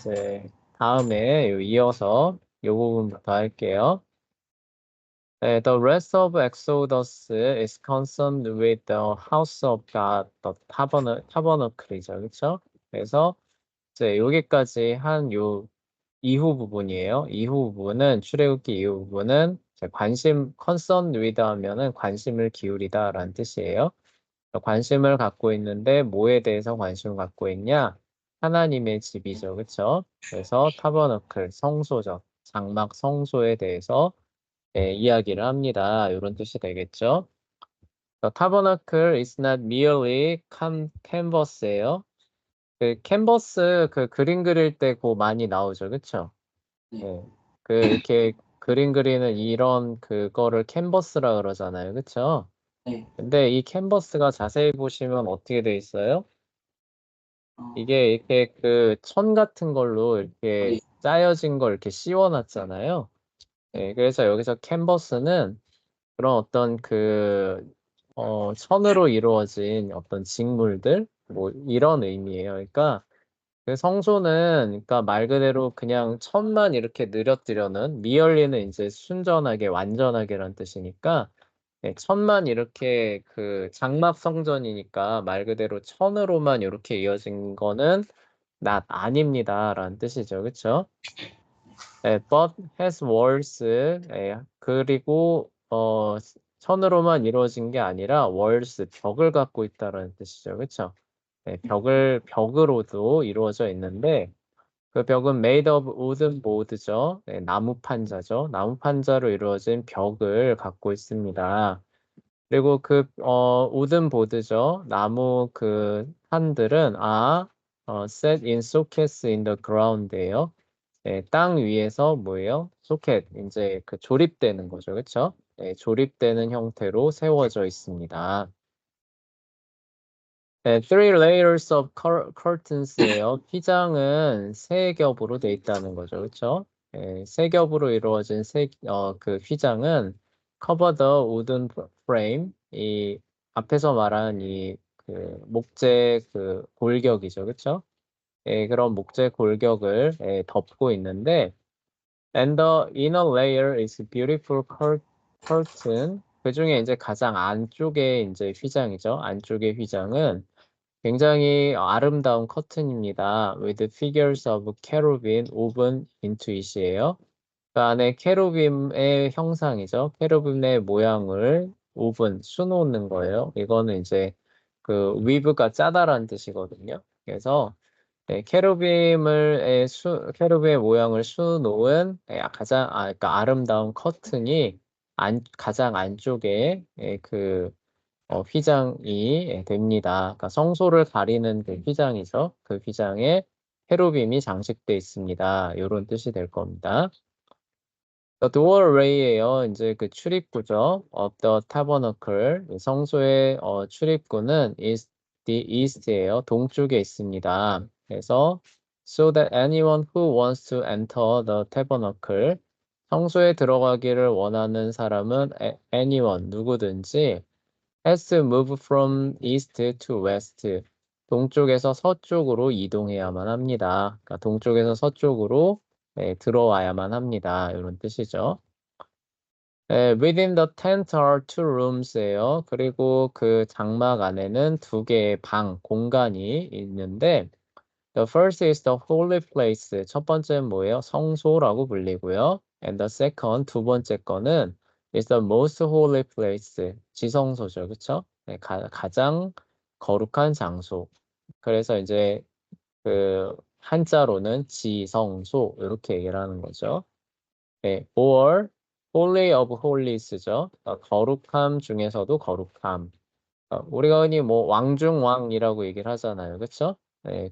이제 다음에 이어서 요 부분부터 할게요. 네, the rest of Exodus is concerned with the house of God, the tabernacle이죠, 그렇죠? 그래서 이제 여기까지 한 요 이후 부분이에요. 이후 부분은 출애굽기 이후 부분은 이제 concerned with 하면은 관심을 기울이다라는 뜻이에요. 관심을 갖고 있는데 뭐에 대해서 관심을 갖고 있냐? 하나님의 집이죠, 그렇죠? 그래서 타버너클 성소죠, 장막 성소에 대해서 이야기를 합니다. 이런 뜻이 되겠죠. The tabernacle is not merely canvas예요. 그 캔버스 그 그림 그릴 때 그 많이 나오죠, 그렇죠? 네. 네. 그 이렇게 그림 그리는 이런 그거를 캔버스라 그러잖아요, 그렇죠? 네. 근데 이 캔버스가 자세히 보시면 어떻게 돼 있어요? 이게 이렇게 그 천 같은 걸로 이렇게 네. 짜여진 걸 이렇게 씌워놨잖아요. 네, 그래서 여기서 캔버스는 그런 어떤 천으로 이루어진 어떤 직물들, 뭐 이런 의미예요. 그러니까 그 성소는 그러니까 말 그대로 그냥 천만 이렇게 느려뜨려는 미열리는 이제 순전하게 완전하게란 뜻이니까 천만 이렇게 그 장막 성전이니까 말 그대로 천으로만 이렇게 이어진 거는 아닙니다라는 뜻이죠, 그렇죠? but has walls. 그리고 천으로만 이루어진 게 아니라 walls 벽을 갖고 있다라는 뜻이죠, 그렇죠? 벽으로도 이루어져 있는데 그 벽은 made of wooden board죠. 나무 판자죠. 나무 판자로 이루어진 벽을 갖고 있습니다. 그리고 wooden board죠. 나무 그 판들은 set in sockets in the ground예요. 땅 위에서 뭐예요? 소켓, 이제 그 조립되는 거죠, 그렇죠? 조립되는 형태로 세워져 있습니다. Three layers of curtains예요. 휘장은 세 겹으로 돼 있다는 거죠, 그렇죠? 세 겹으로 이루어진 그 휘장은 cover the wooden frame, 이 앞에서 말한 이 그 목재 그 골격이죠, 그렇죠? 그런 목재 골격을 덮고 있는데 and the inner layer is beautiful curtain. 그 중에 이제 가장 안쪽에 이제 휘장이죠. 안쪽의 휘장은 굉장히 아름다운 커튼입니다. with figures of cherubim woven into it이에요. 그 안에 케루빔의 형상이죠. 케루빔의 모양을 수놓는 거예요. 이거는 이제 그 weave가 짜다라는 뜻이거든요. 그래서 케루빔의 모양을 수놓은 그러니까 아름다운 커튼이 가장 안쪽에 휘장이 됩니다. 그러니까 성소를 가리는 그 휘장이죠. 그 휘장에 케루빔이 장식돼 있습니다. 이런 뜻이 될 겁니다. The doorway예요. 이제 그 출입구죠. of the tabernacle. 성소의 출입구는 is the east예요. 동쪽에 있습니다. 그래서 so that anyone who wants to enter the tabernacle, 성소에 들어가기를 원하는 사람은 anyone, 누구든지 has to move from east to west. 동쪽에서 서쪽으로 이동해야만 합니다. 그러니까 동쪽에서 서쪽으로 들어와야만 합니다. 이런 뜻이죠. Within the tent are two rooms예요. 그리고 그 장막 안에는 두 개의 공간이 있는데 the first is the holy place. 첫 번째는 뭐예요? 성소라고 불리고요. And the second, 두 번째 거는 is the most holy place. 지성소죠. 그쵸? 가장 거룩한 장소. 그래서 이제 그 한자로는 지성소 이렇게 얘기를 하는 거죠. or holy of holies죠. 거룩함 중에서도 거룩함. 우리가 흔히 뭐 왕중왕이라고 얘기를 하잖아요. 그렇죠?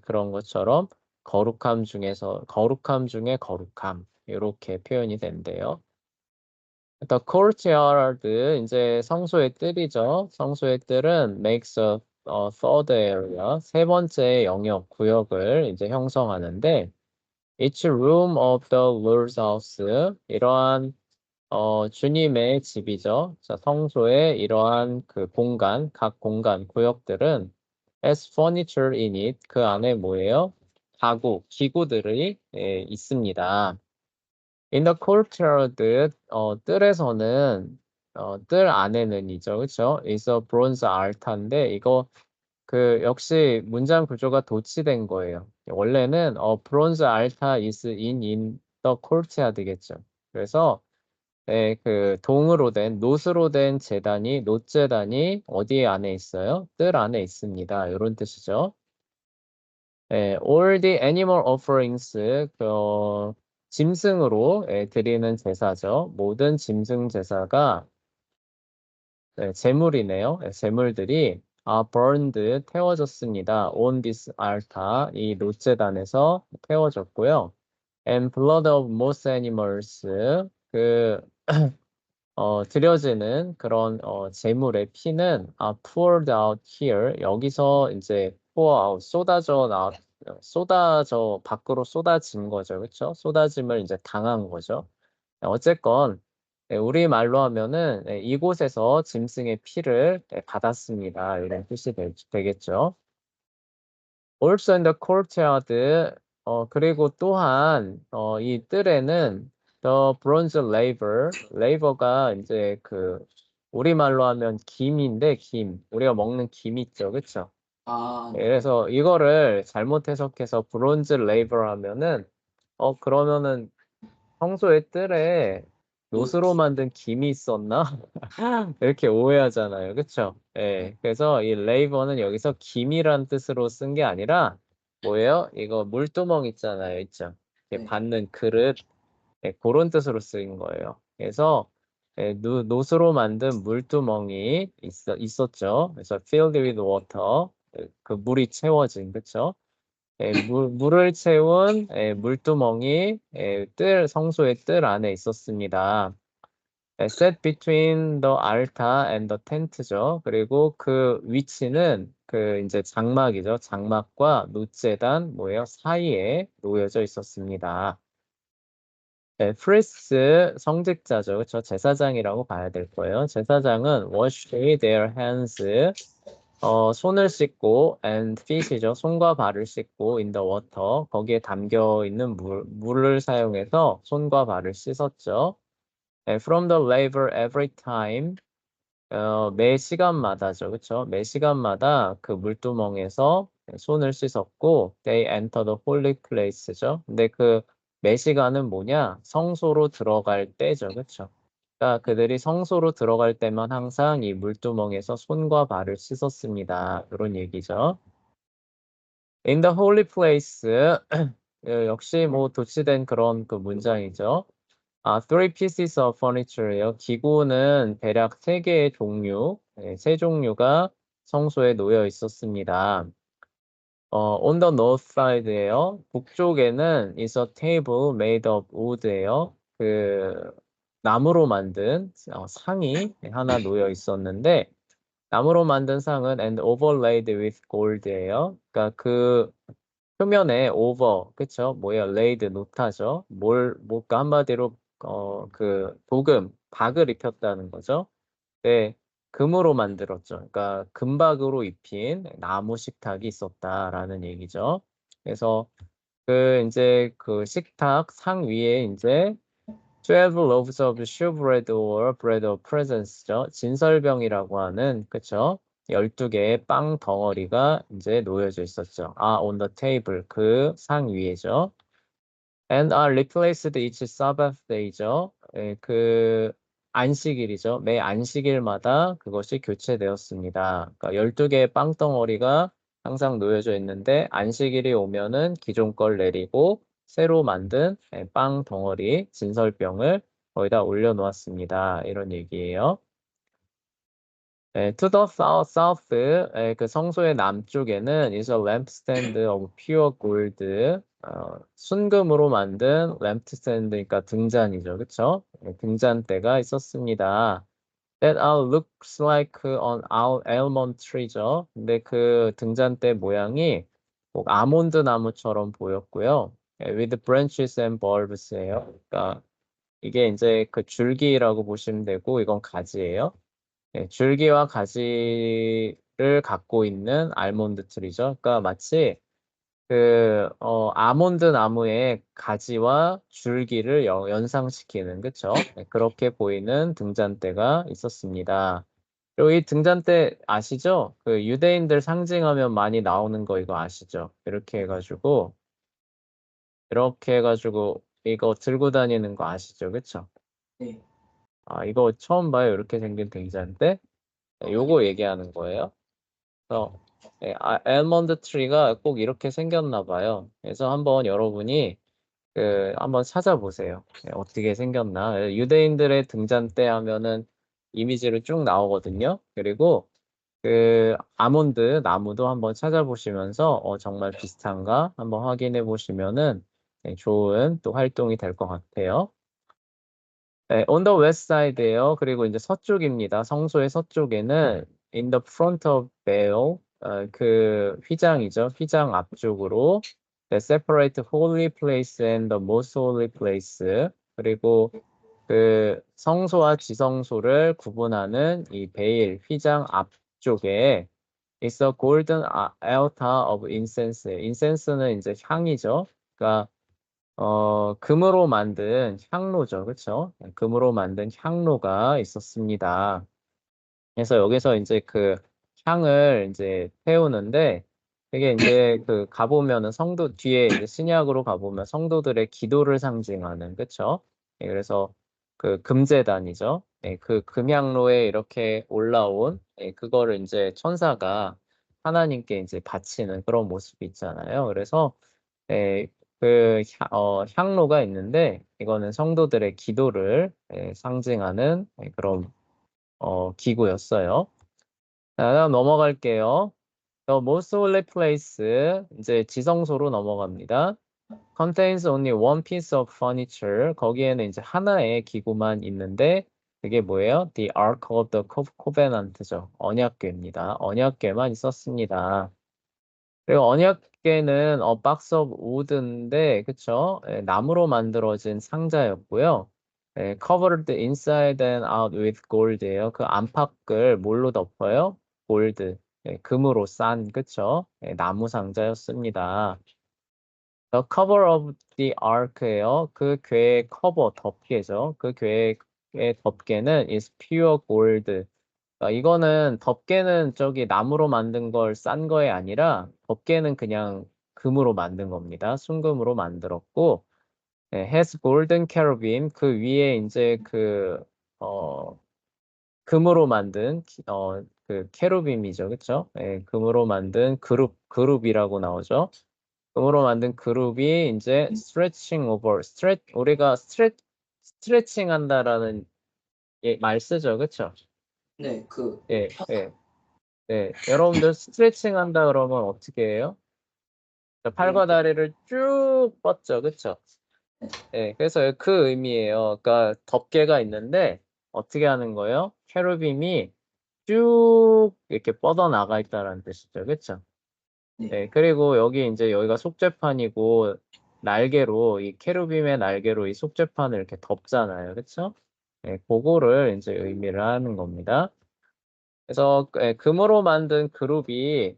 그런 것처럼 거룩함 중에 거룩함 이렇게 표현이 된대요. The courtyard 이제 성소의 뜰이죠. 성소의 뜰은 makes a third area, 세 번째 영역 구역을 이제 형성하는데 each room of the Lord's house, 이러한 주님의 집이죠. 자, 성소의 이러한 각 공간, 구역들은 as furniture in it, 그 안에 뭐예요? 가구, 기구들이 있습니다. In the courtyard, 뜰에서는, 뜰 안에는이죠. 그쵸? is a bronze altar인데, 이거, 역시 문장 구조가 도치된 거예요. 원래는, bronze altar is in the courtyard겠죠. 그래서, 동으로 된, 놋으로 된 재단이, 놋재단이 어디 안에 있어요? 뜰 안에 있습니다. 이런 뜻이죠. all the animal offerings, 짐승으로 드리는 제사죠. 모든 짐승 제사가 제물이네요. 제물들이 burned, 태워졌습니다. on this altar, 이 놋제단에서 태워졌고요. and blood of most animals, 그 드려지는 그런 제물의 피는 poured out here, 여기서 이제 pour out, 쏟아져 밖으로 쏟아진 거죠. 그렇죠? 쏟아짐을 이제 당한 거죠. 어쨌건 우리 말로 하면은 이곳에서 짐승의 피를 받았습니다. 이런 뜻이 되겠죠. Also in the courtyard, 그리고 또한 이 뜰에는 the bronze laver가 이제 우리말로 하면 김인데, 김, 우리가 먹는 김 있죠, 그렇죠? 그래서 이거를 잘못 해석해서 브론즈 레이버 하면은 그러면은 평소에 뜰에 놋으로 만든 김이 있었나? 이렇게 오해하잖아요. 그쵸? 예. 그래서 이 레이버는 여기서 김이란 뜻으로 쓴 게 아니라 뭐예요? 이거 물두멍 있잖아요. 있죠? 이렇게 받는 그릇. 그런 뜻으로 쓰인 거예요. 그래서 놋으로 만든 물두멍이 있었죠. 그래서 filled with water. 그 물이 채워진, 그쵸? 물을 채운 물두멍이 성소의 뜰 안에 있었습니다. set between the altar and the tent죠. 그리고 그 위치는 이제 장막이죠. 장막과 놋제단 뭐예요? 사이에 놓여져 있었습니다. 프리스트 성직자죠. 그렇죠? 제사장이라고 봐야 될 거예요. 제사장은 wash their hands, 손을 씻고 and feet이죠. 손과 발을 씻고 in the water, 거기에 담겨 있는 물을 사용해서 손과 발을 씻었죠. From the laver every time, 매 시간마다죠. 그렇죠? 매 시간마다 그 물두멍에서 손을 씻었고 they enter the holy place죠. 근데 매 시간은 뭐냐? 성소로 들어갈 때죠. 그렇죠? 그러니까 그들이 성소로 들어갈 때만 항상 이 물두멍에서 손과 발을 씻었습니다. 그런 얘기죠. In the holy place, 역시 뭐 도치된 그런 문장이죠. three pieces of furniture예요. 기구는 대략 세 개의 종류, 세 종류가 성소에 놓여 있었습니다. on the north side예요. 북쪽에는 is a table made of wood예요. 나무로 만든 상이 하나 놓여 있었는데, 나무로 만든 상은 and overlaid with gold예요. 그러니까 표면에 over, 그쵸? 뭐예요? laid, 놓다죠. 그러니까 한마디로 도금, 박을 입혔다는 거죠. 네, 금으로 만들었죠. 그러니까 금박으로 입힌 나무 식탁이 있었다라는 얘기죠. 그래서 이제 식탁 상 위에 이제 12 loaves of shewbread or bread of presence죠. 진설병이라고 하는, 그쵸? 12개의 빵 덩어리가 이제 놓여져 있었죠. on the table, 그 상 위에죠. And are replaced each Sabbath day죠. 안식일이죠. 매 안식일마다 그것이 교체되었습니다. 그러니까 12개의 빵 덩어리가 항상 놓여져 있는데 안식일이 오면은 기존 걸 내리고 새로 만든 빵 덩어리, 진설병을 거기다 올려놓았습니다. 이런 얘기예요. to the south, 그 성소의 남쪽에는 is a lampstand of pure gold, 순금으로 만든 램프스탠드니까 등잔이죠, 그렇죠? 등잔대가 있었습니다. That all looks like an almond tree죠. 근데 그 등잔대 모양이 꼭 아몬드 나무처럼 보였고요. with branches and bulbs예요. 그러니까 이게 이제 줄기라고 보시면 되고 이건 가지예요. 줄기와 가지를 갖고 있는 알몬드 트리죠. 그러니까 마치 아몬드 나무의 가지와 줄기를 연상시키는, 그쵸? 네, 그렇게 보이는 등잔대가 있었습니다. 그리고 이 등잔대 아시죠? 그 유대인들 상징하면 많이 나오는 거 이거 아시죠? 이렇게 해가지고 이거 들고 다니는 거 아시죠? 그쵸? 네. 아, 이거 처음 봐요. 이렇게 생긴 등잔대. 네, 요거 얘기하는 거예요. 그래서 알몬드 트리가 꼭 이렇게 생겼나 봐요. 그래서 한번 여러분이 한번 찾아보세요. 어떻게 생겼나. 유대인들의 등잔대 하면은 이미지로 쭉 나오거든요. 그리고 아몬드 나무도 한번 찾아보시면서 정말 비슷한가 한번 확인해 보시면은 좋은 또 활동이 될 것 같아요. 네, on the west side예요. 그리고 이제 서쪽입니다. 성소의 서쪽에는 in the front of veil, 그 휘장이죠. 휘장 앞쪽으로 the separate holy place and the most holy place. 그리고 그 성소와 지성소를 구분하는 이 베일 휘장 앞쪽에 is a golden altar of incense. 인센스는 이제 향이죠. 그러니까 금으로 만든 향로죠. 그쵸? 금으로 만든 향로가 있었습니다. 그래서 여기서 이제 그 향을 이제 태우는데 이게 이제 가보면은 성도 뒤에 이제 신약으로 가보면 성도들의 기도를 상징하는, 그쵸? 그래서 금제단이죠. 그 금향로에 이렇게 올라온 그거를 이제 천사가 하나님께 이제 바치는 그런 모습이 있잖아요. 그래서 예, 향로가 있는데 이거는 성도들의 기도를 상징하는 그런 기구였어요. 자, 다음 넘어갈게요. The most holy place 이제 지성소로 넘어갑니다. Contains only one piece of furniture. 거기에는 이제 하나의 기구만 있는데 그게 뭐예요? The Ark of the Covenant죠. 언약궤입니다. 언약궤만 있었습니다. 그리고 언약궤는 박스 오브 우드인데 그쵸? 나무로 만들어진 상자였고요. covered inside and out with gold예요. 그 안팎을 뭘로 덮어요? 골드. 금으로 싼 그쵸? 나무 상자였습니다. The cover of the ark예요. 그 궤의 커버 덮개죠. 그 궤의 덮개는 is pure gold. 이거는 덮개는 저기 나무로 만든 걸 싼 거에 아니라 덮개는 그냥 금으로 만든 겁니다. 순금으로 만들었고, has golden cherubim 그 위에 이제 어, 금으로 만든 그 케루빔이죠, 그렇죠? 금으로 만든 그룹이라고 나오죠. 금으로 만든 그룹이 이제 stretching over, 우리가 스트레칭 한다라는 말 쓰죠, 그렇죠? 네, 예, 예. 네, 여러분들 스트레칭 한다 그러면 어떻게 해요? 자, 팔과 다리를 쭉 뻗죠, 그쵸? 네, 그래서 그 의미예요. 그러니까 덮개가 있는데 어떻게 하는 거예요? 캐루빔이 쭉 이렇게 뻗어 나가 있다는 뜻이죠, 그쵸? 네. 네, 그리고 여기가 속죄판이고 날개로 이 캐루빔의 날개로 이 속죄판을 이렇게 덮잖아요, 그쵸? 네, 그거를 이제 의미를 하는 겁니다. 그래서 금으로 만든 그룹이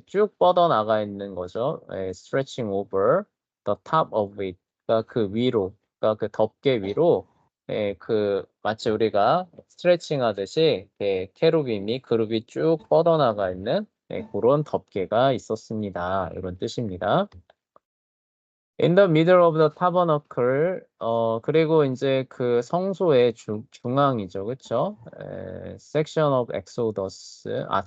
쭉 뻗어나가 있는 거죠. stretching over the top of it. 그러니까 그 위로, 그러니까 그 덮개 위로, 마치 우리가 스트레칭 하듯이 캐루빔이 그룹이 쭉 뻗어나가 있는 그런 덮개가 있었습니다. 이런 뜻입니다. In the middle of the tabernacle, 그리고 이제 그 성소의 중앙이죠. 그쵸? section of Exodus.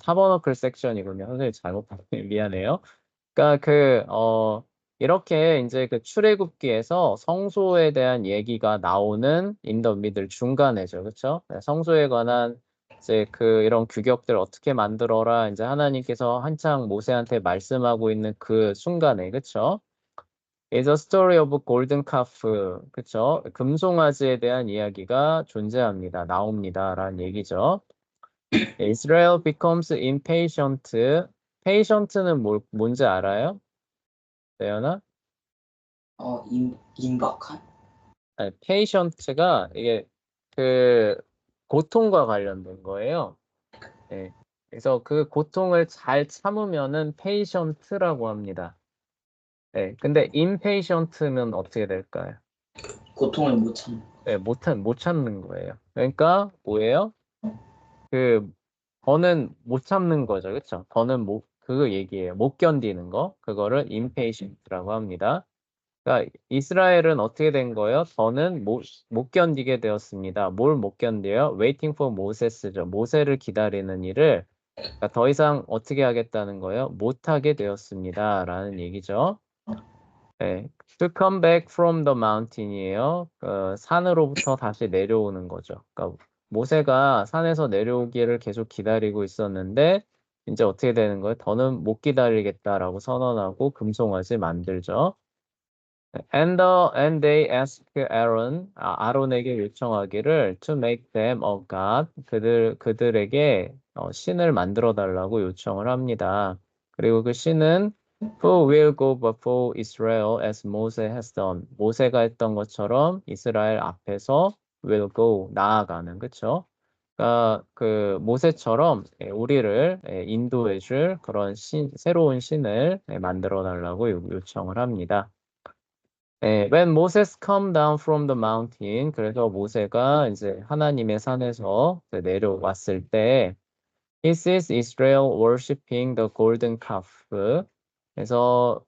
tabernacle section이군요. 선생님 잘못 봤네요. 미안해요. 그러니까 이렇게 이제 그 출애굽기에서 성소에 대한 얘기가 나오는 in the middle 중간에죠. 그쵸? 성소에 관한 이제 이런 규격들 어떻게 만들어라. 이제 하나님께서 한창 모세한테 말씀하고 있는 그 순간에. 그쵸? is a story of golden calf. 그쵸? 금송아지에 대한 이야기가 존재합니다. 나옵니다. 라는 얘기죠. Israel becomes impatient. patient는 뭔지 알아요? 대현아? 임박한? 아니, patient가 이게 그 고통과 관련된 거예요. 네. 그래서 그 고통을 잘 참으면은 patient라고 합니다. 네, 근데 impatient는 어떻게 될까요? 고통을 못 참는. 네, 못 참는 거예요. 그러니까 뭐예요? 그 더는 못 참는 거죠, 그렇죠? 더는 그거 얘기예요. 못 견디는 거, 그거를 impatient라고 합니다. 그러니까 이스라엘은 어떻게 된 거예요? 더는 못 견디게 되었습니다. 뭘 못 견뎌요? Waiting for Moses죠. 모세를 기다리는 일을 그러니까 더 이상 어떻게 하겠다는 거예요? 못 하게 되었습니다.라는 얘기죠. 네. To come back from the mountain이에요. 산으로부터 다시 내려오는 거죠. 그러니까 모세가 산에서 내려오기를 계속 기다리고 있었는데 이제 어떻게 되는 거예요? 더는 못 기다리겠다라고 선언하고 금송아지 만들죠. And they asked Aaron, 아론에게 요청하기를 to make them a god, 그들에게 신을 만들어 달라고 요청을 합니다. 그리고 그 신은 Who will go before Israel as Moses has done. 모세가 했던 것처럼 이스라엘 앞에서 will go, 나아가는, 그쵸? 그러니까 그 모세처럼 우리를 인도해 줄 그런 새로운 신을 만들어 달라고 요청을 합니다. 네, when Moses come down from the mountain, 그래서 모세가 이제 하나님의 산에서 내려왔을 때, he sees Israel worshiping the golden calf. 그래서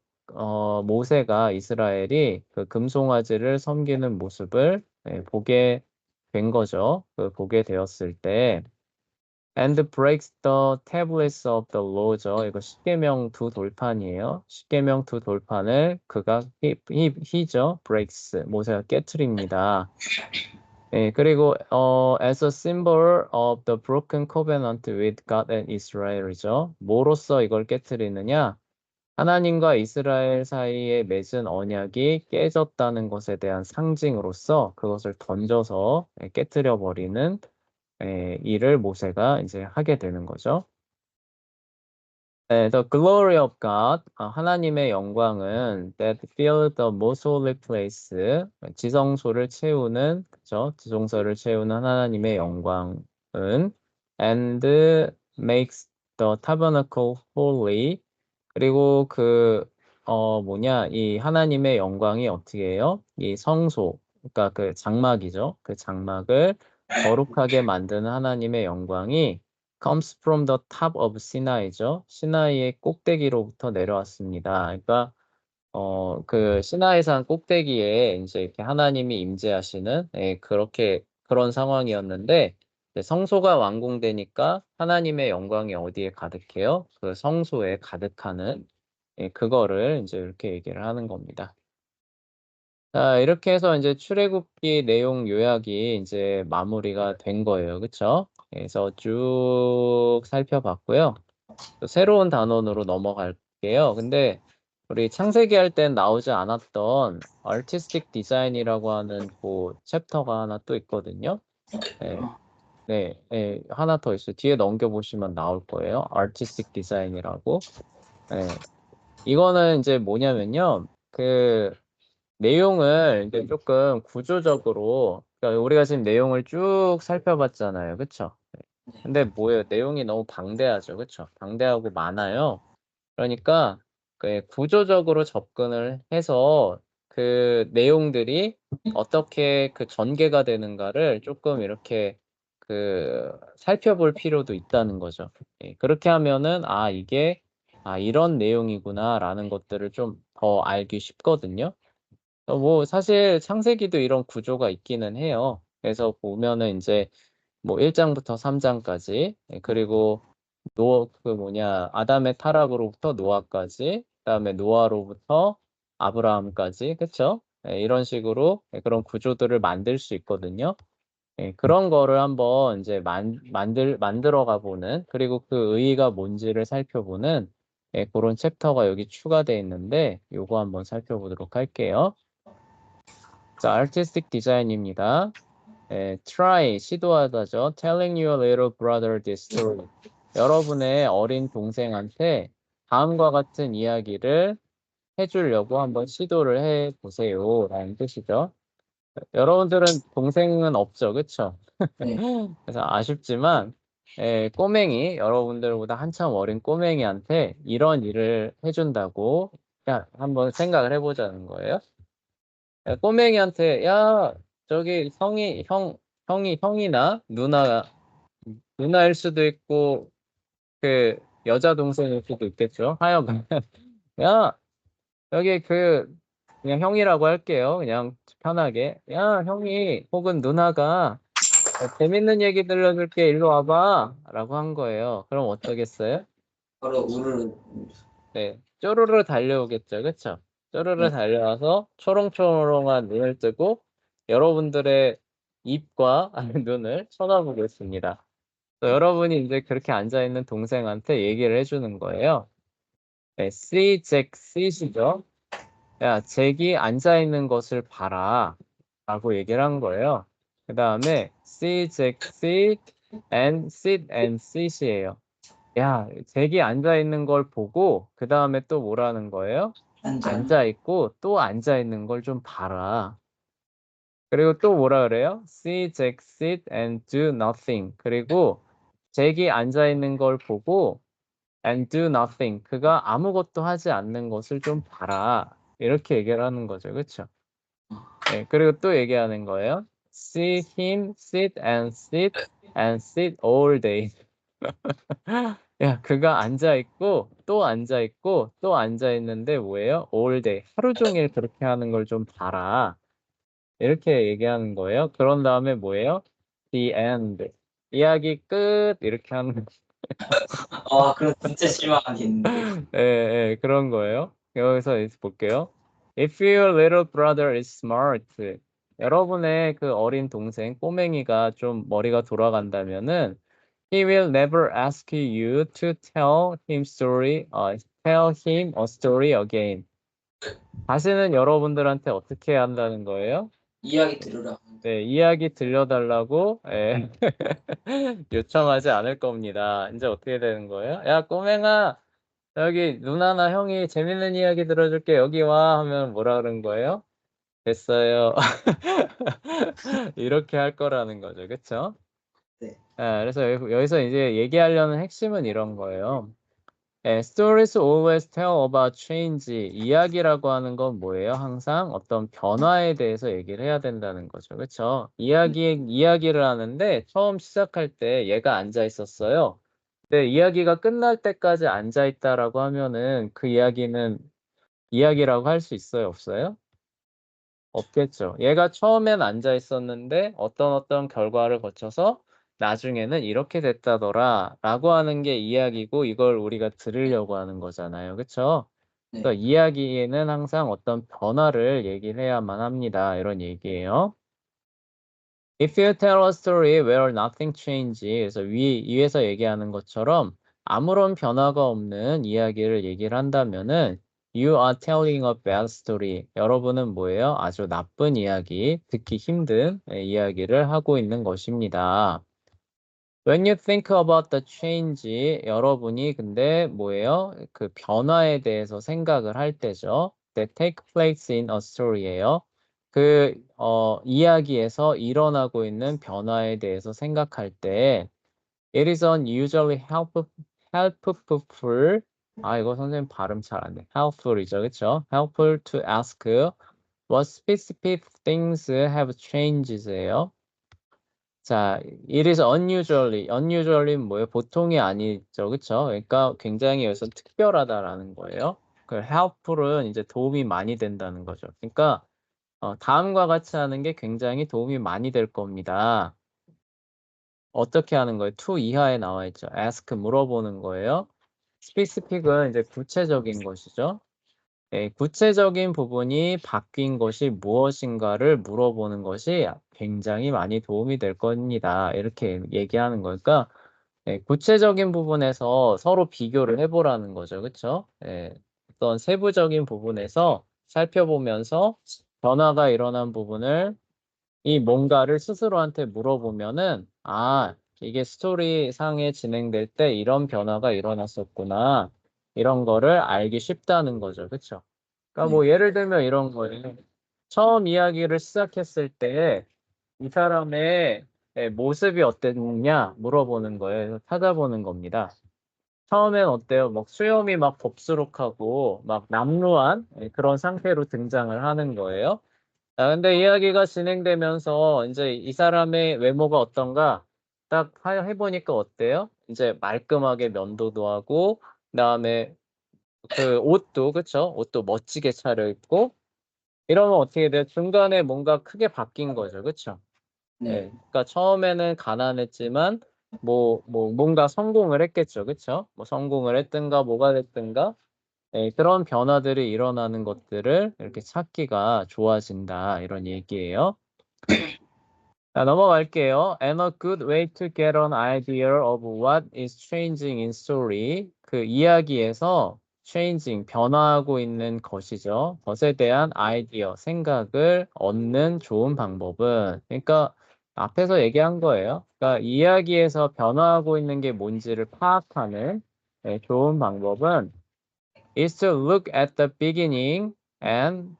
모세가 이스라엘이 그 금송아지를 섬기는 모습을 보게 된 거죠. 보게 되었을 때, and breaks the tablets of the law죠. 이거 십계명 두 돌판이에요. 십계명 두 돌판을 그가 he죠. breaks 모세가 깨트립니다. 예, 그리고 as a symbol of the broken covenant with God and Israel이죠. 뭐로써 이걸 깨트리느냐? 하나님과 이스라엘 사이에 맺은 언약이 깨졌다는 것에 대한 상징으로서 그것을 던져서 깨트려 버리는 일을 모세가 이제 하게 되는 거죠. The glory of God, 하나님의 영광은 that fill the most holy place, 지성소를 채우는, 그죠? 지성소를 채우는 하나님의 영광은 and makes the tabernacle holy. 그리고 이 하나님의 영광이 어떻게 해요? 이 성소, 그러니까 그 장막이죠. 그 장막을 거룩하게 만드는 하나님의 영광이 comes from the top of Sinai죠. 시나이의 꼭대기로부터 내려왔습니다. 그러니까 그 시나이산 꼭대기에 이제 이렇게 하나님이 임재하시는 그런 상황이었는데 이제 성소가 완공되니까 하나님의 영광이 어디에 가득해요? 그 성소에 가득하는 그거를 이제 이렇게 얘기를 하는 겁니다. 자, 이렇게 해서 이제 출애굽기 내용 요약이 이제 마무리가 된 거예요. 그쵸? 그래서 쭉 살펴봤고요. 또 새로운 단원으로 넘어갈게요. 근데 우리 창세기 할 땐 나오지 않았던 artistic design이라고 하는 그 챕터가 하나 또 있거든요. 네, 네, 하나 더 있어요. 뒤에 넘겨보시면 나올 거예요. artistic design이라고. 네, 이거는 이제 뭐냐면요. 그 내용을 이제 조금 구조적으로, 그러니까 우리가 지금 내용을 쭉 살펴봤잖아요. 그쵸? 근데 뭐예요? 내용이 너무 방대하죠. 그쵸? 방대하고 많아요. 그러니까 그 구조적으로 접근을 해서 그 내용들이 어떻게 그 전개가 되는가를 조금 이렇게 살펴볼 필요도 있다는 거죠. 그렇게 하면은 이게 이런 내용이구나라는 것들을 좀 더 알기 쉽거든요. 뭐 사실 창세기도 이런 구조가 있기는 해요. 그래서 보면은 이제 뭐 1장부터 3장까지 그리고 아담의 타락으로부터 노아까지 그다음에 노아로부터 아브라함까지 그쵸? 이런 식으로 그런 구조들을 만들 수 있거든요. 그런 거를 한번 이제 만들어 가보는 그리고 그 의의가 뭔지를 살펴보는 그런 챕터가 여기 추가되어 있는데 요거 한번 살펴보도록 할게요. 자, artistic design입니다. try, 시도하다죠. telling your little brother this story. 여러분의 어린 동생한테 다음과 같은 이야기를 해주려고 한번 시도를 해보세요. 라는 뜻이죠. 여러분들은 동생은 없죠, 그쵸? 네. 그래서 아쉽지만, 여러분들보다 한참 어린 꼬맹이한테 이런 일을 해준다고 야, 한번 생각을 해보자는 거예요. 야, 꼬맹이한테, 야, 저기 형이나 누나일 수도 있고, 그, 여자 동생일 수도 있겠죠. 하여간, 야, 여기 그냥 형이라고 할게요. 그냥 편하게. 야, 형이 혹은 누나가 재밌는 얘기 들려줄게. 일로 와봐. 라고 한 거예요. 그럼 어떠겠어요? 바로 우르르. 네. 쪼르르 달려오겠죠. 그쵸? 쪼르르 네. 달려와서 초롱초롱한 눈을 뜨고 여러분들의 입과 눈을 쳐다보고 있습니다. 또 여러분이 이제 그렇게 앉아있는 동생한테 얘기를 해주는 거예요. 네, see, Jack, see시죠? 야, 잭이 앉아있는 것을 봐라. 라고 얘기를 한 거예요. 그 다음에 see, Jack, sit and sit이에요. 야, 잭이 앉아있는 걸 보고 그 다음에 또 뭐라는 거예요? 앉아. 앉아있고 또 앉아있는 걸 좀 봐라. 그리고 또 뭐라 그래요? see, Jack, sit and do nothing. 그리고 잭이 앉아있는 걸 보고 and do nothing. 그가 아무것도 하지 않는 것을 좀 봐라. 이렇게 얘기를 하는 거죠. 그렇죠? 네, 그리고 또 얘기하는 거예요. See him sit and sit all day. 야, 그가 앉아 있고 또 앉아 있고 또 앉아 있는데 뭐예요? all day. 하루 종일 그렇게 하는 걸 좀 봐라. 이렇게 얘기하는 거예요. 그런 다음에 뭐예요? The end. 이야기 끝. 이렇게 하는 거. 그럼 진짜 실망하겠는데. 예, 예, 그런 거예요. 여기서 이제 볼게요. If your little brother is smart, 여러분의 그 어린 동생 꼬맹이가 좀 머리가 돌아간다면은 he will never ask you to tell him a story again. 다시는 여러분들한테 어떻게 해야 한다는 거예요? 이야기 들으라. 네, 이야기 들려달라고 예, 요청하지 않을 겁니다. 이제 어떻게 되는 거예요? 야, 꼬맹아, 여기 누나나 형이 재밌는 이야기 들어줄게. 여기 와 하면 뭐라 그런 거예요? 됐어요. 이렇게 할 거라는 거죠. 그쵸? 네. 그래서 여기서 이제 얘기하려는 핵심은 이런 거예요. Stories always tell about change. 이야기라고 하는 건 뭐예요? 항상 어떤 변화에 대해서 얘기를 해야 된다는 거죠. 그쵸? 이야기를 하는데 처음 시작할 때 얘가 앉아 있었어요. 근데 이야기가 끝날 때까지 앉아 있다라고 하면은 그 이야기는 이야기라고 할 수 있어요? 없어요? 없겠죠. 얘가 처음엔 앉아 있었는데 어떤 결과를 거쳐서 나중에는 이렇게 됐다더라 라고 하는 게 이야기고 이걸 우리가 들으려고 하는 거잖아요. 그쵸? 네. 그러니까 이야기에는 항상 어떤 변화를 얘기를 해야만 합니다. 이런 얘기예요. If you tell a story where nothing changes, 그래서 위에서 얘기하는 것처럼 아무런 변화가 없는 이야기를 얘기를 한다면은 You are telling a bad story. 여러분은 뭐예요? 아주 나쁜 이야기, 듣기 힘든 이야기를 하고 있는 것입니다. When you think about the change, 여러분이 근데 뭐예요? 그 변화에 대해서 생각을 할 때죠. That take place in a story예요. 이야기에서 일어나고 있는 변화에 대해서 생각할 때, it is unusually helpful. 이거 선생님 발음 잘 안 돼. helpful이죠, 그쵸? helpful to ask what specific things have changed예요. 자, it is unusually는 뭐예요? 보통이 아니죠, 그쵸? 그러니까 굉장히 여기서 특별하다라는 거예요. 그 helpful은 이제 도움이 많이 된다는 거죠. 그러니까 다음과 같이 하는 게 굉장히 도움이 많이 될 겁니다. 어떻게 하는 거예요? to 이하에 나와 있죠. ask 물어보는 거예요. specific은 이제 구체적인 것이죠. 구체적인 부분이 바뀐 것이 무엇인가를 물어보는 것이 굉장히 많이 도움이 될 겁니다. 이렇게 얘기하는 거니까 구체적인 부분에서 서로 비교를 해보라는 거죠. 그렇죠? 어떤 세부적인 부분에서 살펴보면서 변화가 일어난 부분을 이 뭔가를 스스로한테 물어보면은 이게 스토리 상에 진행될 때 이런 변화가 일어났었구나. 이런 거를 알기 쉽다는 거죠. 그렇죠? 그러니까 네. 뭐 예를 들면 이런 거예요. 처음 이야기를 시작했을 때 이 사람의 모습이 어땠냐 물어보는 거예요. 찾아보는 겁니다. 처음엔 어때요? 막 수염이 막 덥수룩하고 막 남루한 그런 상태로 등장을 하는 거예요. 자, 근데 이야기가 진행되면서 이제 이 사람의 외모가 어떤가 딱 해보니까 어때요? 이제 말끔하게 면도도 하고, 그다음에 그 옷도, 그쵸? 옷도 멋지게 차려입고, 이러면 어떻게 돼요? 중간에 뭔가 크게 바뀐 거죠. 그쵸? 네. 예. 그러니까 처음에는 가난했지만, 뭔가 성공을 했겠죠. 그쵸? 뭐 성공을 했든가, 뭐가 됐든가, 예, 그런 변화들이 일어나는 것들을 이렇게 찾기가 좋아진다. 이런 얘기예요. 자, 넘어갈게요. And a good way to get an idea of what is changing in story. 그 이야기에서 changing, 변화하고 있는 것이죠. 것에 대한 아이디어, 생각을 얻는 좋은 방법은, 그러니까 앞에서 얘기한 거예요. 그러니까 이야기에서 변화하고 있는 게 뭔지를 파악하는 좋은 방법은 is to look at the beginning and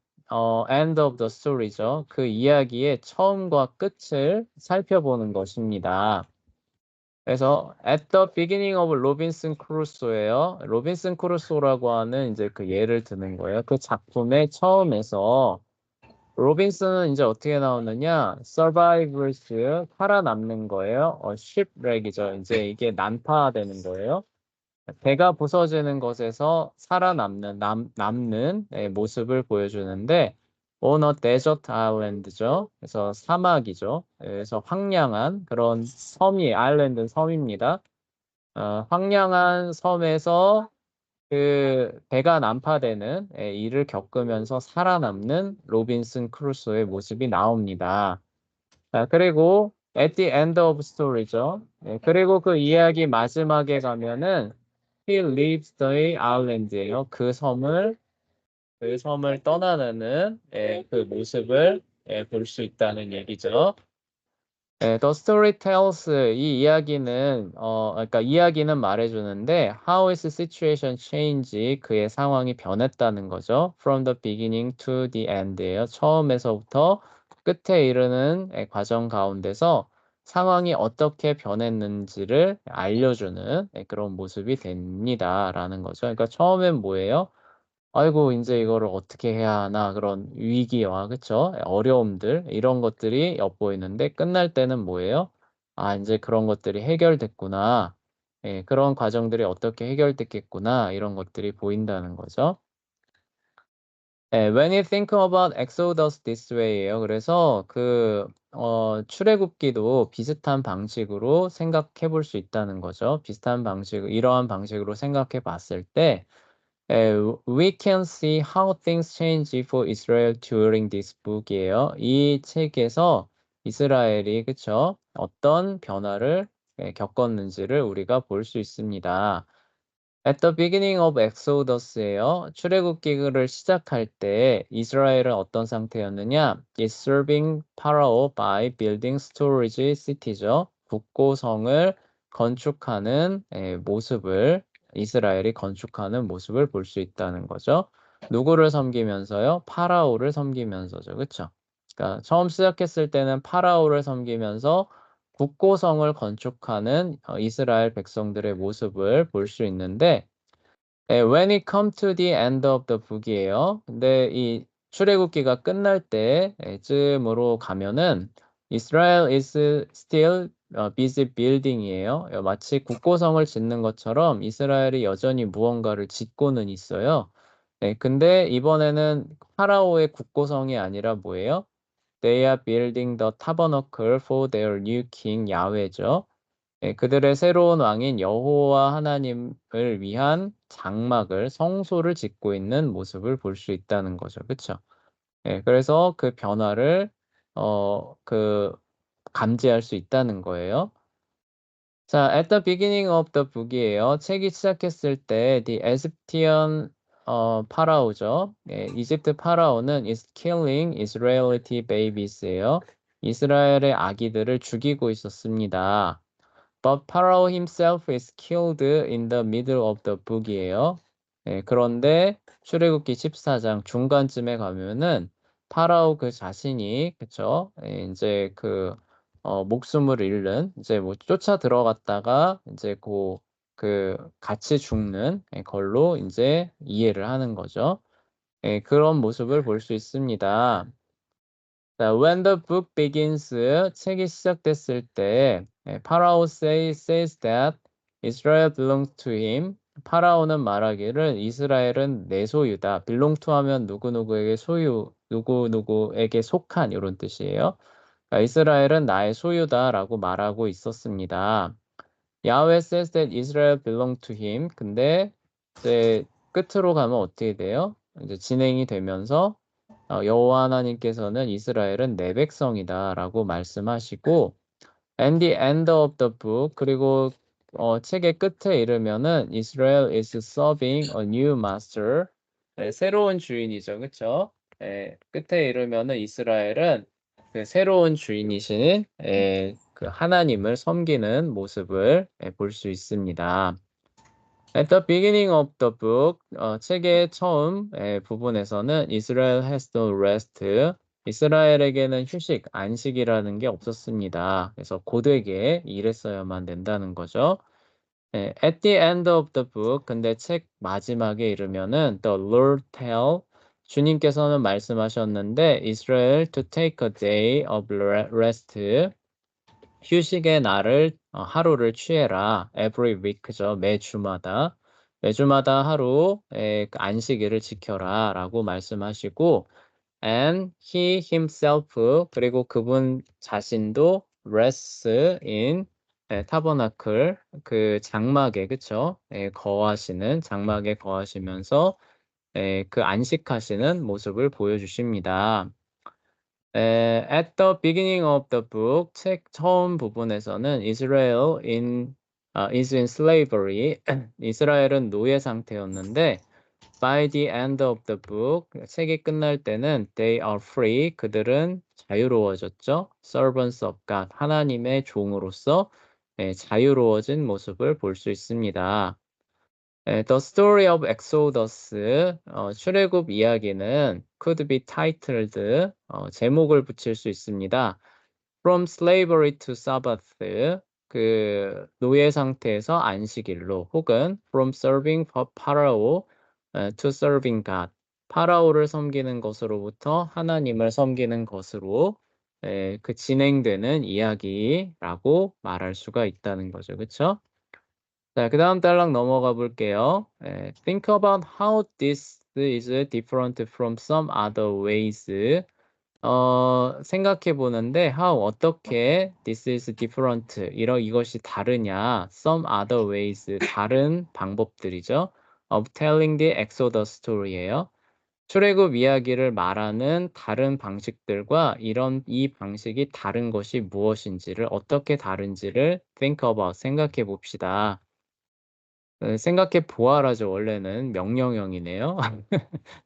end of the story죠. 그 이야기의 처음과 끝을 살펴보는 것입니다. 그래서 at the beginning of 로빈슨 크루소예요. 로빈슨 크루소라고 하는 이제 그 예를 드는 거예요. 그 작품의 처음에서 로빈슨은 이제 어떻게 나오느냐? survivors 살아남는 거예요. shipwreck이죠. 이제 이게 난파되는 거예요. 배가 부서지는 것에서 살아남는 남는 모습을 보여주는데 on a desert island죠. 그래서 사막이죠. 그래서 황량한 그런 섬이 아일랜드 섬입니다. 황량한 섬에서 그 배가 난파되는 일을 겪으면서 살아남는 로빈슨 크루소의 모습이 나옵니다. 자, 그리고 at the end of story죠. 그리고 그 이야기 마지막에 가면은 he leaves the island예요. 그 섬을 떠나는 그 모습을 볼 수 있다는 얘기죠. The story tells 이 이야기는 그러니까 이야기는 말해주는데 how is the situation change 그의 상황이 변했다는 거죠. From the beginning to the end예요. 처음에서부터 끝에 이르는 과정 가운데서 상황이 어떻게 변했는지를 알려주는 그런 모습이 됩니다라는 거죠. 그러니까 처음엔 뭐예요? 아이고 인제 이거를 어떻게 해야 하나 그런 위기와 그쵸? 어려움들 이런 것들이 엿보이는데 끝날 때는 뭐예요? '아 인제 그런 것들이 해결됐구나. 예 그런 과정들이 어떻게 해결됐겠구나.' 이런 것들이 보인다는 거죠. 예 when you think about Exodus this way예요. 그래서 출애굽기도 비슷한 방식으로 생각해 볼 수 있다는 거죠. 비슷한 방식 이러한 방식으로 생각해 봤을 때 we can see how things change for Israel during this book이에요. 이 책에서 이스라엘이 그쵸? 어떤 변화를 겪었는지를 우리가 볼 수 있습니다. At the beginning of Exodus예요. 출애굽기를 시작할 때 이스라엘은 어떤 상태였느냐? Is serving Pharaoh by building storage city죠. 국고성을 건축하는 모습을 이스라엘이 건축하는 모습을 볼 수 있다는 거죠. 누구를 섬기면서요? 파라오를 섬기면서죠. 그쵸? 그러니까 처음 시작했을 때는 파라오를 섬기면서 국고성을 건축하는 이스라엘 백성들의 모습을 볼 수 있는데 when it come to the end of the book이에요. 근데 이 출애굽기가 끝날 때 쯤으로 가면은 Israel is still busy building이에요. 마치 국고성을 짓는 것처럼 이스라엘이 여전히 무언가를 짓고는 있어요. 근데 이번에는 파라오의 국고성이 아니라 뭐예요? They are building the tabernacle for their new king 야훼죠. 그들의 새로운 왕인 여호와 하나님을 위한 장막을 성소를 짓고 있는 모습을 볼 수 있다는 거죠. 그쵸? 그래서 그 변화를 그 감지할 수 있다는 거예요. 자, at the beginning of the book이에요. 책이 시작했을 때 the Egyptian 파라오죠. 이집트 파라오는 is killing Israelite babies예요. 이스라엘의 아기들을 죽이고 있었습니다. But Pharaoh himself is killed in the middle of the book이에요. 그런데 출애굽기 14장 중간쯤에 가면은 파라오 그 자신이 그쵸? 인제 목숨을 잃는 이제 뭐 쫓아 들어갔다가 인제 같이 죽는 걸로 이제 이해를 하는 거죠. 그런 모습을 볼 수 있습니다. 자, when the book begins, 책이 시작됐을 때, 파라오 says that Israel belongs to him. 파라오는 말하기를 이스라엘은 내 소유다. belong to 하면 누구누구에게 소유, 누구누구에게 속한 이런 뜻이에요. 그러니까 이스라엘은 나의 소유다라고 말하고 있었습니다. Yahweh says that Israel belong to him. 근데 이제 끝으로 가면 어떻게 돼요? 이제 진행이 되면서 여호와 하나님께서는 이스라엘은 내 백성이다라고 말씀하시고 and the end of the book 그리고 책의 끝에 이르면은 Israel is serving a new master 새로운 주인이죠, 그렇죠? 끝에 이르면은 이스라엘은 그 새로운 주인이신 그 하나님을 섬기는 모습을 볼 수 있습니다. At the beginning of the book, 책의 처음 부분에서는 Israel has no rest. 이스라엘에게는 휴식, 안식이라는 게 없었습니다. 그래서 고되게 일했어야만 된다는 거죠. At the end of the book, 근데 책 마지막에 이르면은 the Lord tell, 주님께서는 말씀하셨는데 Israel to take a day of rest. 휴식의 날을 하루를 취해라. Every week죠. 매주마다. 매주마다 하루 그 안식일을 지켜라라고 말씀하시고 and he himself 그리고 그분 자신도 rests in 타버나클 그 장막에 그쵸? 거하시는 장막에 거하시면서 그 안식하시는 모습을 보여주십니다. At the beginning of the book, 책 처음 부분에서는 Israel is in slavery. 이스라엘은 노예 상태였는데, by the end of the book, 책이 끝날 때는 they are free. 그들은 자유로워졌죠. Servants of God, 하나님의 종으로서 자유로워진 모습을 볼 수 있습니다. The Story of Exodus, 출애굽 이야기는 could be titled, 제목을 붙일 수 있습니다. From Slavery to Sabbath, 그 노예 상태에서 안식일로 혹은 From Serving Pharaoh to Serving God, 파라오를 섬기는 것으로부터 하나님을 섬기는 것으로 그 진행되는 이야기라고 말할 수가 있다는 거죠. 그렇죠? 자, 그 다음 단락 넘어가 볼게요. Think about how this is different from some other ways. 생각해 보는데 how 어떻게 this is different 이것이 다르냐 some other ways 다른 방법들이죠 of telling the Exodus story예요. 출애굽 이야기를 말하는 다른 방식들과 이 방식이 다른 것이 무엇인지를 어떻게 다른지를 think about 생각해 봅시다. 생각해 보아라죠. 원래는 명령형이네요.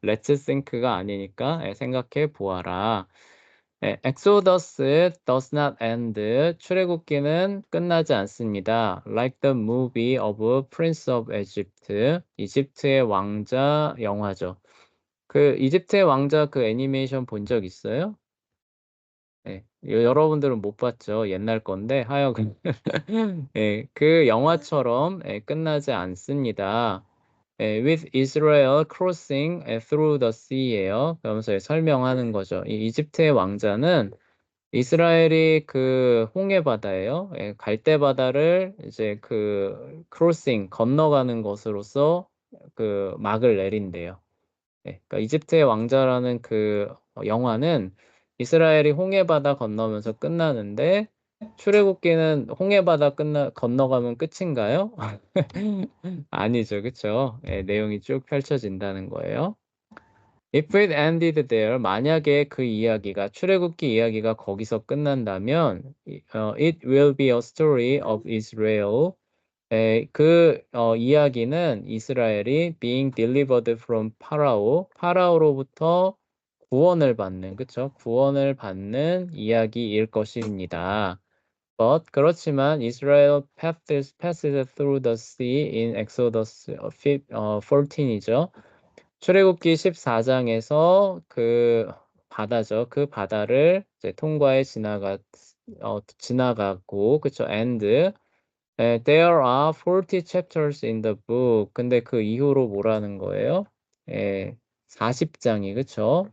Let's think가 아니니까 생각해 보아라. Exodus does not end. 출애굽기는 끝나지 않습니다. Like the movie of Prince of Egypt. 이집트의 왕자 영화죠. 그 이집트의 왕자 그 애니메이션 본 적 있어요? 네, 여러분들은 못 봤죠. 옛날 건데 하여간 그 영화처럼 끝나지 않습니다. With Israel crossing through the sea예요. 그러면서 설명하는 거죠. 이 이집트의 왕자는 이스라엘이 그 홍해 바다예요. 갈대 바다를 이제 그 crossing 건너가는 것으로서 그 막을 내린대요. 그러니까 이집트의 왕자라는 그 영화는 이스라엘이 홍해바다 건너면서 끝나는데 출애굽기는 홍해바다 건너가면 끝인가요? 아니죠, 그렇죠? 내용이 쭉 펼쳐진다는 거예요. If it ended there, 만약에 그 이야기가 출애굽기 이야기가 거기서 끝난다면, it will be a story of Israel. 이야기는 이스라엘이 being delivered from 파라오로부터 구원을 받는, 그쵸? 구원을 받는 이야기일 것입니다. But 그렇지만 Israel passes through the sea in Exodus 14이죠. 출애굽기 14장에서 그 바다죠. 그 바다를 이제 통과해 지나가고, 그쵸? And There are 40 chapters in the book. 근데 그 이후로 뭐라는 거예요? 40장이 그쵸?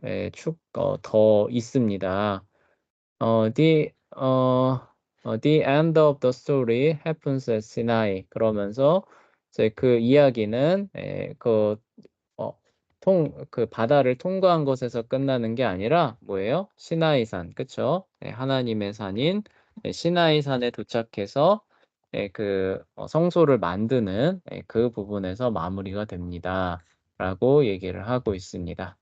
더 있습니다. The end of the story happens at Sinai. 그러면서 이제 그 이야기는 그 바다를 통과한 곳에서 끝나는 게 아니라 뭐예요? 시나이산, 그쵸? 하나님의 산인 시나이산에 도착해서 성소를 만드는 그 부분에서 마무리가 됩니다. 라고 얘기를 하고 있습니다.